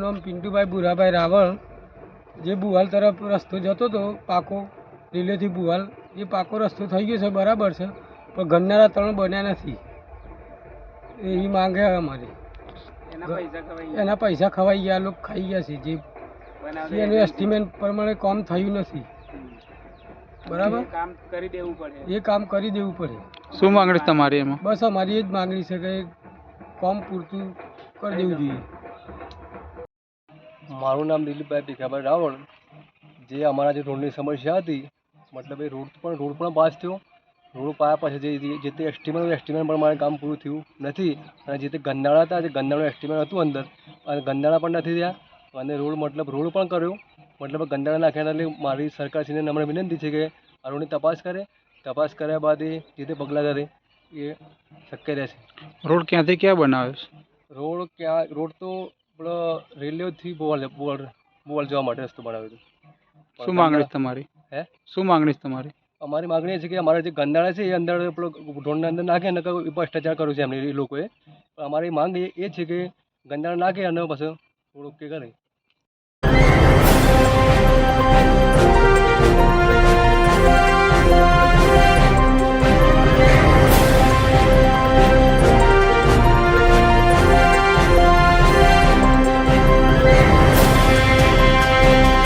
નામ પિન્ટુભાઈ ભૂરાભાઈ રાવળ, જે બુહાલ તરફ રસ્તો જતો હતો પાકો રેલેથી બુહાલ, એ પાકો રસ્તો થઈ ગયો છે બરાબર છે, પણ ગન્નારા તળ બન્યા નથી. એવી માંગે અમારી. એના પૈસા ખવાઈ ગયા, લોકો ખાઈ ગયા છે. જે એનું એસ્ટિમેટ પ્રમાણે કામ થયું નથી. બરાબર, એ કામ કરી દેવું પડે. શું માંગણી તમારી એમાં? બસ અમારી એ જ માંગણી છે કે કામ પૂરતું કરી દેવું જોઈએ. મારું નામ દિલીપભાઈ ભીખાભાઈ રાવળ. જે અમારા જે રોડની સમસ્યા હતી, મતલબ એ રોડ પણ પાસ થયો. રોડ પાયા પછી જે તે એસ્ટિમેટ પ્રમાણે કામ પૂરું થયું નથી. અને જે તે ગંદાળા હતા, જે ગંદાળાનું એસ્ટિમેટ હતું અંદર, અને ગંદાળા પણ નથી થયા. અને રોડ પણ કર્યો, મતલબ ગંદાળા નાખ્યા. એટલે મારી સરકારશ્રીને નમ્ર વિનંતી છે કે આ રોડની તપાસ કરે. તપાસ કર્યા બાદ એ જે તે પગલાં કરે એ શક્ય રહેશે. રોડ ક્યાંથી ક્યાં બનાવે છે? રોડ તો રેલવેથી બોવાલ જવા માટે રસ્તો બનાવ્યો હતો. શું માંગણી તમારી? શું માંગણી તમારી? અમારી માગણી એ છે કે અમારા જે ગંદાળા છે એ અંદર રોડના અંદર નાખે ને ભ્રષ્ટાચાર કર્યો છે એમને એ લોકોએ. અમારી માંગ એ છે કે ગંદાળા નાખે અને પછી રોડ ઓકે કરે.